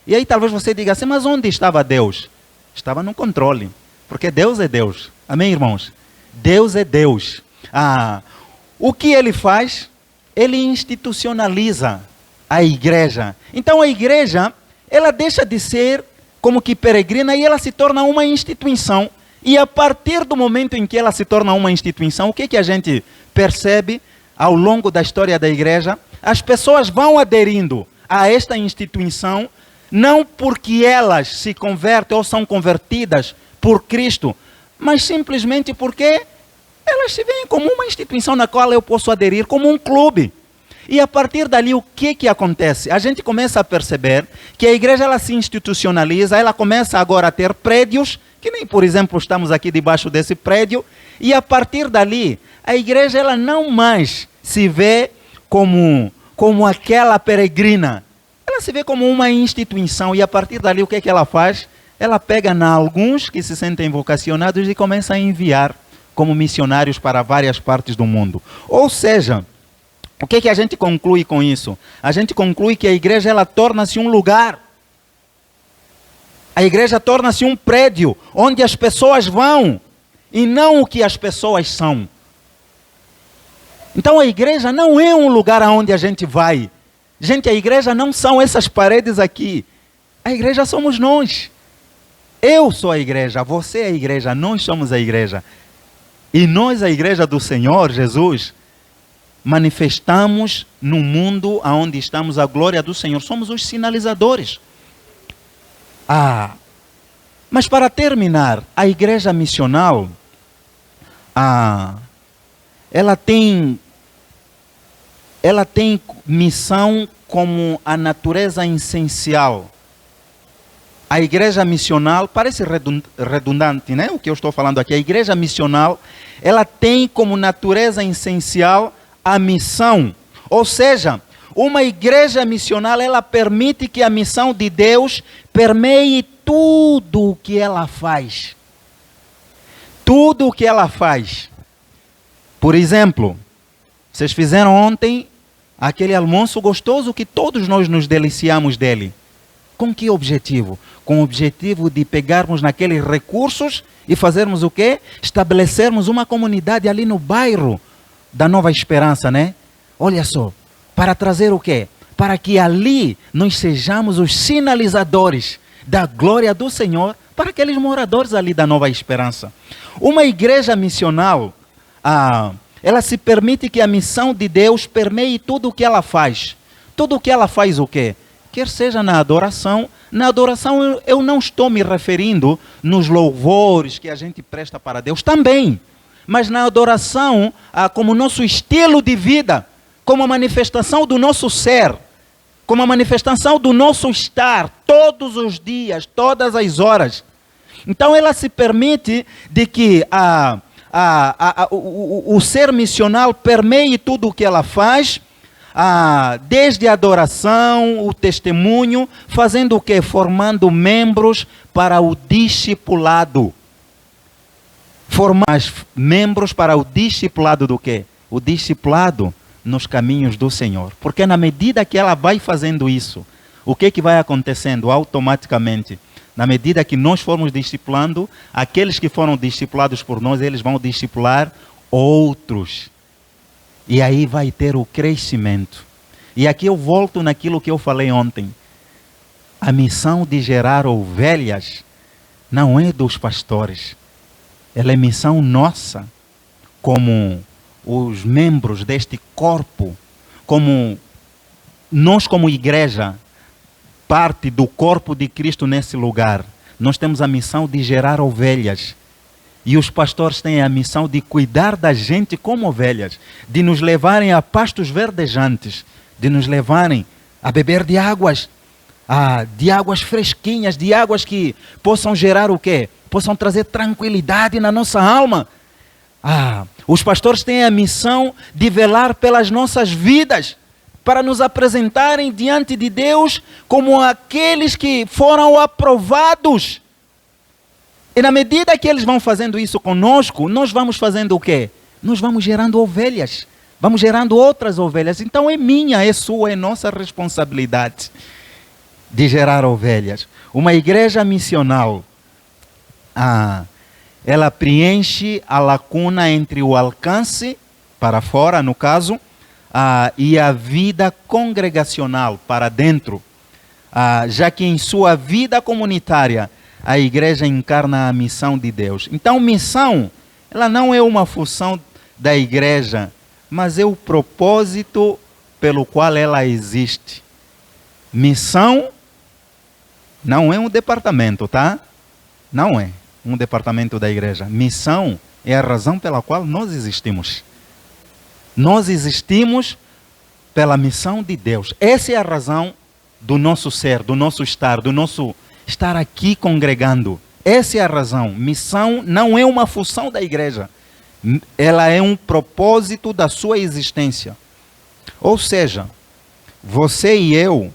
E aí talvez você diga assim, mas onde estava Deus? Estava no controle, porque Deus é Deus. Amém, irmãos? Deus é Deus. O que ele faz? Ele institucionaliza a igreja. Então a igreja, ela deixa de ser como que peregrina e ela se torna uma instituição. E a partir do momento em que ela se torna uma instituição, o que a gente percebe ao longo da história da igreja? As pessoas vão aderindo a esta instituição, não porque elas se convertem ou são convertidas por Cristo, mas simplesmente porque elas se veem como uma instituição na qual eu posso aderir, como um clube. E a partir dali, o que acontece? A gente começa a perceber que a igreja, ela se institucionaliza, ela começa agora a ter prédios, que nem, por exemplo, estamos aqui debaixo desse prédio, e a partir dali, a igreja, ela não mais se vê como aquela peregrina. Ela se vê como uma instituição, e a partir dali, o que ela faz? Ela pega alguns que se sentem vocacionados e começa a enviar como missionários para várias partes do mundo. Ou seja, o que a gente conclui com isso? A gente conclui que a igreja, ela torna-se um lugar. A igreja torna-se um prédio onde as pessoas vão e não o que as pessoas são. Então a igreja não é um lugar aonde a gente vai. Gente, a igreja não são essas paredes aqui. A igreja somos nós. Eu sou a igreja, você é a igreja, nós somos a igreja. E nós, a igreja do Senhor Jesus, manifestamos no mundo onde estamos a glória do Senhor. Somos os sinalizadores. Mas para terminar, a igreja missional, ela tem missão como a natureza essencial. A igreja missional, parece redundante, né? O que eu estou falando aqui. A igreja missional, ela tem como natureza essencial a missão. Ou seja, uma igreja missional, ela permite que a missão de Deus permeie tudo o que ela faz. Tudo o que ela faz. Por exemplo, vocês fizeram ontem aquele almoço gostoso que todos nós nos deliciamos dele. Com que objetivo? Com o objetivo de pegarmos naqueles recursos e fazermos o quê? Estabelecermos uma comunidade ali no bairro da Nova Esperança, né? Olha só, para trazer o quê? Para que ali nós sejamos os sinalizadores da glória do Senhor para aqueles moradores ali da Nova Esperança. Uma igreja missional, ela se permite que a missão de Deus permeie tudo o que ela faz. Tudo o que ela faz o quê? Quer seja na adoração. Na adoração eu não estou me referindo nos louvores que a gente presta para Deus também. Mas na adoração, como nosso estilo de vida, como a manifestação do nosso ser, como a manifestação do nosso estar, todos os dias, todas as horas. Então ela se permite de que o ser missional permeie tudo o que ela faz, desde a adoração, o testemunho, fazendo o quê? Formando membros para o discipulado. Formar membros para o discipulado do quê? O discipulado nos caminhos do Senhor. Porque na medida que ela vai fazendo isso, o que vai acontecendo automaticamente? Na medida que nós formos discipulando, aqueles que foram discipulados por nós, eles vão discipular outros. E aí vai ter o crescimento. E aqui eu volto naquilo que eu falei ontem. A missão de gerar ovelhas não é dos pastores. Ela é missão nossa, como os membros deste corpo, como nós como igreja, parte do corpo de Cristo nesse lugar. Nós temos a missão de gerar ovelhas. E os pastores têm a missão de cuidar da gente como ovelhas, de nos levarem a pastos verdejantes, de nos levarem a beber de águas fresquinhas, de águas que possam gerar o quê? Possam trazer tranquilidade na nossa alma. Os pastores têm a missão de velar pelas nossas vidas, para nos apresentarem diante de Deus como aqueles que foram aprovados. E na medida que eles vão fazendo isso conosco, nós vamos fazendo o quê? Nós vamos gerando ovelhas. Vamos gerando outras ovelhas. Então é minha, é sua, é nossa responsabilidade de gerar ovelhas. Uma igreja missional, ela preenche a lacuna entre o alcance, para fora no caso, e a vida congregacional, para dentro. Já que em sua vida comunitária, a igreja encarna a missão de Deus. Então, missão, ela não é uma função da igreja, mas é o propósito pelo qual ela existe. Missão não é um departamento, tá? Não é um departamento da igreja. Missão é a razão pela qual nós existimos. Nós existimos pela missão de Deus. Essa é a razão do nosso ser, do nosso estar, do nosso estar aqui congregando. Essa é a razão. Missão não é uma função da igreja. Ela é um propósito da sua existência. Ou seja, você e eu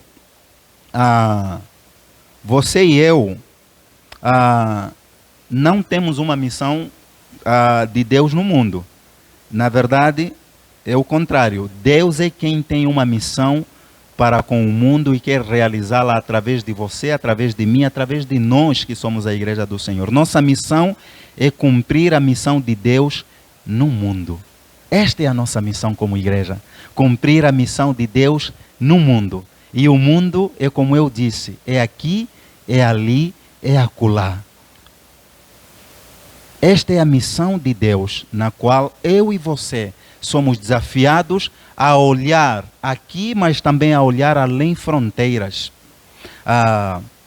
não temos uma missão de Deus no mundo. Na verdade, é o contrário. Deus é quem tem uma missão para com o mundo e quer realizá-la através de você, através de mim, através de nós que somos a igreja do Senhor. Nossa missão é cumprir a missão de Deus no mundo. Esta é a nossa missão como igreja. Cumprir a missão de Deus no mundo. E o mundo é como eu disse, é aqui, é ali, é acolá. Esta é a missão de Deus, na qual eu e você somos desafiados a olhar aqui, mas também a olhar além fronteiras.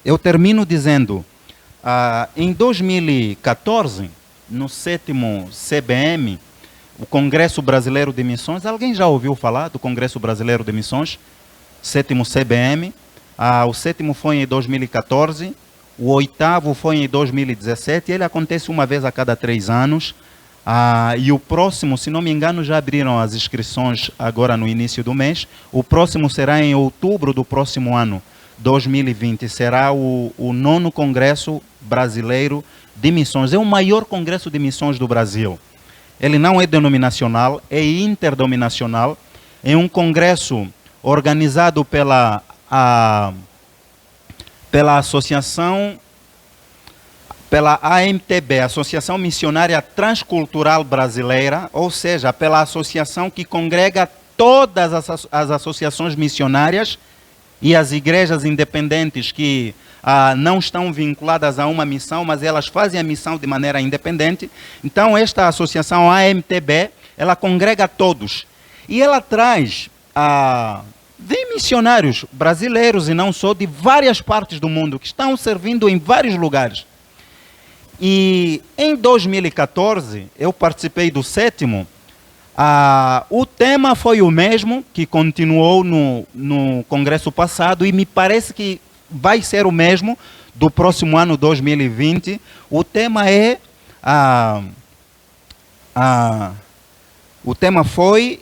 Eu termino dizendo, em 2014, no 7º CBM, o Congresso Brasileiro de Missões, alguém já ouviu falar do Congresso Brasileiro de Missões? 7º CBM, o 7º foi em 2014, o 8º foi em 2017, ele acontece uma vez a cada 3 anos, e o próximo, se não me engano, já abriram as inscrições agora no início do mês, o próximo será em outubro do próximo ano, 2020, será o 9º Congresso Brasileiro de Missões, é o maior congresso de missões do Brasil. Ele não é denominacional, é interdominacional, é um congresso organizado pela associação, pela AMTB, Associação Missionária Transcultural Brasileira, ou seja, pela associação que congrega todas as associações missionárias e as igrejas independentes que não estão vinculadas a uma missão, mas elas fazem a missão de maneira independente. Então, esta associação AMTB, ela congrega todos. E ela traz vem missionários brasileiros e não só, de várias partes do mundo, que estão servindo em vários lugares. E em 2014, eu participei do 7º, o tema foi o mesmo, que continuou no congresso passado, e me parece que vai ser o mesmo do próximo ano, 2020. O tema é... o tema foi...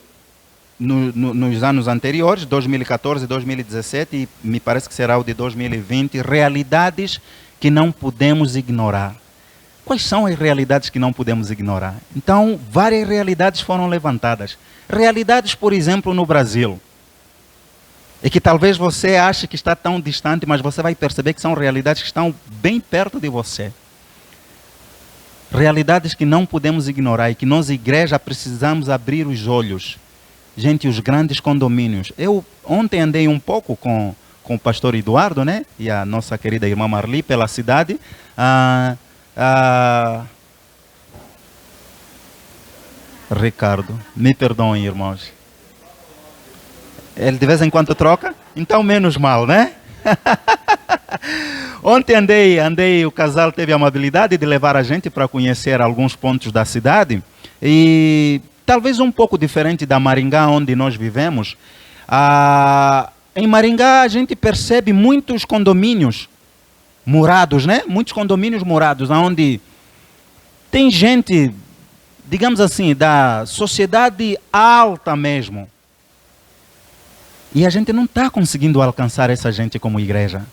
nos anos anteriores, 2014 e 2017, e me parece que será o de 2020, realidades que não podemos ignorar. Quais são as realidades que não podemos ignorar? Então, várias realidades foram levantadas. Realidades, por exemplo, no Brasil. E que talvez você ache que está tão distante, mas você vai perceber que são realidades que estão bem perto de você. Realidades que não podemos ignorar e que nós, igreja, precisamos abrir os olhos. Gente, os grandes condomínios. Eu ontem andei um pouco com o pastor Eduardo, né? E a nossa querida irmã Marli pela cidade. Ricardo, me perdoem, irmãos. Ele de vez em quando troca? Então menos mal, né? Ontem andei, o casal teve a amabilidade de levar a gente para conhecer alguns pontos da cidade. E talvez um pouco diferente da Maringá, onde nós vivemos. Em Maringá a gente percebe muitos condomínios murados, né? Muitos condomínios murados, onde tem gente, digamos assim, da sociedade alta mesmo. E a gente não está conseguindo alcançar essa gente como igreja.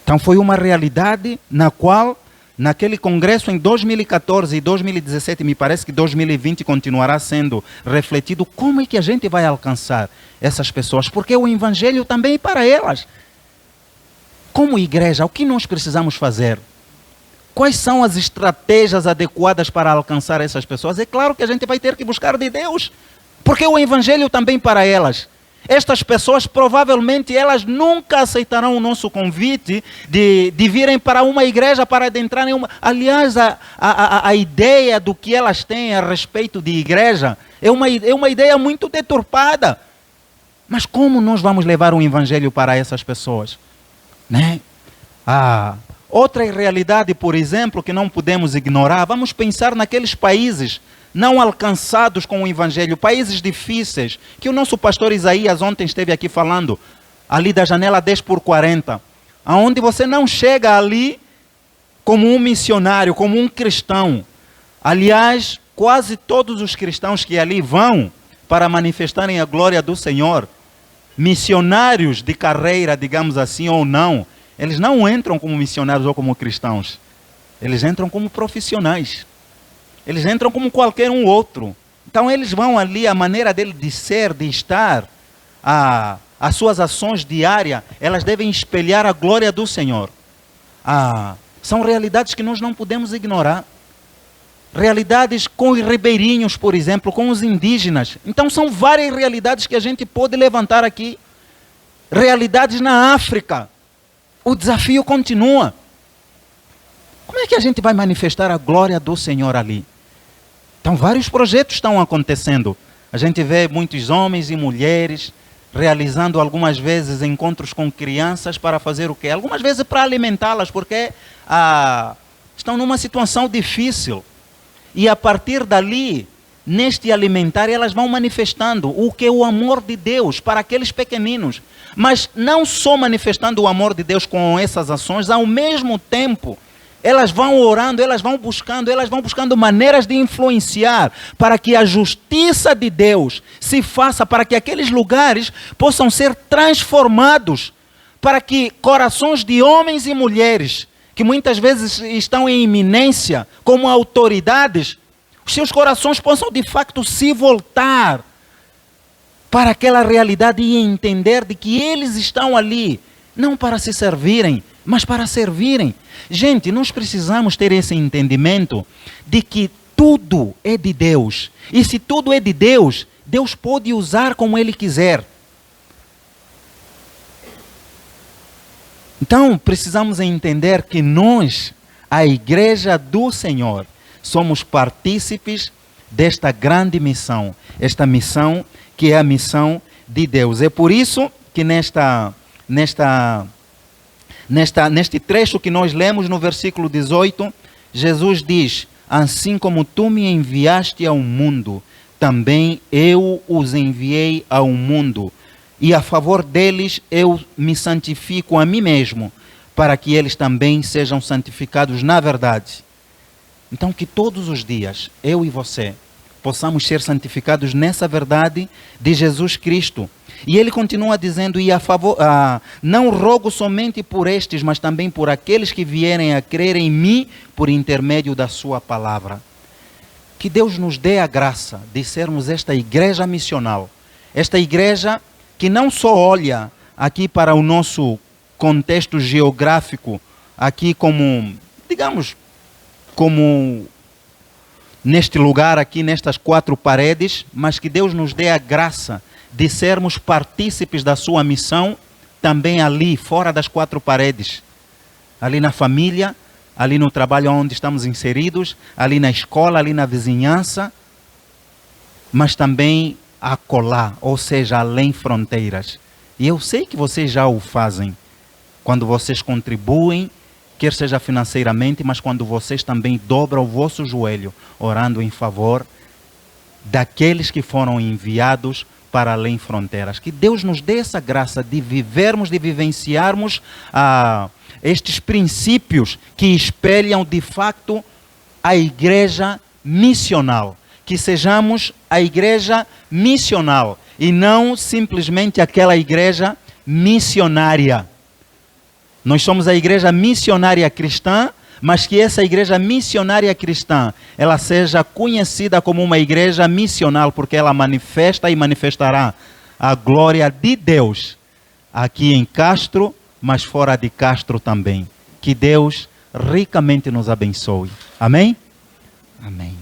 Então foi uma realidade na qual, naquele congresso em 2014 e 2017, me parece que 2020 continuará sendo refletido, como é que a gente vai alcançar essas pessoas? Porque o evangelho também é para elas. Como igreja, o que nós precisamos fazer? Quais são as estratégias adequadas para alcançar essas pessoas? É claro que a gente vai ter que buscar de Deus, porque o evangelho também é para elas. Estas pessoas, provavelmente, elas nunca aceitarão o nosso convite de virem para uma igreja, para adentrar em uma... Aliás, a ideia do que elas têm a respeito de igreja é uma ideia muito deturpada. Mas como nós vamos levar o evangelho para essas pessoas? Né? Outra realidade, por exemplo, que não podemos ignorar, vamos pensar naqueles países não alcançados com o evangelho, países difíceis, que o nosso pastor Isaías ontem esteve aqui falando, ali da janela 10x40, aonde você não chega ali como um missionário, como um cristão. Aliás, quase todos os cristãos que ali vão para manifestarem a glória do Senhor, missionários de carreira, digamos assim, ou não, eles não entram como missionários ou como cristãos. Eles entram como profissionais. Eles entram como qualquer um outro. Então eles vão ali, a maneira dele de ser, de estar, as suas ações diárias, elas devem espelhar a glória do Senhor. São realidades que nós não podemos ignorar. Realidades com os ribeirinhos, por exemplo, com os indígenas. Então são várias realidades que a gente pode levantar aqui. Realidades na África. O desafio continua. Como é que a gente vai manifestar a glória do Senhor ali? Então, vários projetos estão acontecendo. A gente vê muitos homens e mulheres realizando algumas vezes encontros com crianças para fazer o quê? Algumas vezes para alimentá-las, porque estão numa situação difícil. E a partir dali, neste alimentar, elas vão manifestando o que é o amor de Deus para aqueles pequeninos. Mas não só manifestando o amor de Deus com essas ações, ao mesmo tempo, elas vão orando, elas vão buscando maneiras de influenciar para que a justiça de Deus se faça, para que aqueles lugares possam ser transformados, para que corações de homens e mulheres, que muitas vezes estão em iminência como autoridades, os seus corações possam de facto se voltar para aquela realidade e entender de que eles estão ali, não para se servirem, mas para servirem. Gente, nós precisamos ter esse entendimento de que tudo é de Deus. E se tudo é de Deus, Deus pode usar como Ele quiser. Então, precisamos entender que nós, a Igreja do Senhor, somos partícipes desta grande missão. Esta missão que é a missão de Deus. É por isso que neste trecho que nós lemos no versículo 18, Jesus diz: assim como tu me enviaste ao mundo, também eu os enviei ao mundo. E a favor deles eu me santifico a mim mesmo, para que eles também sejam santificados na verdade. Então que todos os dias, eu e você, possamos ser santificados nessa verdade de Jesus Cristo. E ele continua dizendo, não rogo somente por estes, mas também por aqueles que vierem a crer em mim por intermédio da sua palavra. Que Deus nos dê a graça de sermos esta igreja missional, esta igreja que não só olha aqui para o nosso contexto geográfico, aqui como, digamos, como neste lugar aqui, nestas 4 paredes, mas que Deus nos dê a graça de sermos partícipes da sua missão também ali, fora das 4 paredes. Ali na família, ali no trabalho onde estamos inseridos, ali na escola, ali na vizinhança, mas também acolá, ou seja, além fronteiras. E eu sei que vocês já o fazem, quando vocês contribuem, quer seja financeiramente, mas quando vocês também dobram o vosso joelho, orando em favor daqueles que foram enviados para além fronteiras. Que Deus nos dê essa graça de vivermos, de vivenciarmos estes princípios que espelham de facto a igreja missional. Que sejamos a igreja missional e não simplesmente aquela igreja missionária. Nós somos a igreja missionária cristã, mas que essa igreja missionária cristã, ela seja conhecida como uma igreja missional, porque ela manifesta e manifestará a glória de Deus aqui em Castro, mas fora de Castro também. Que Deus ricamente nos abençoe. Amém? Amém.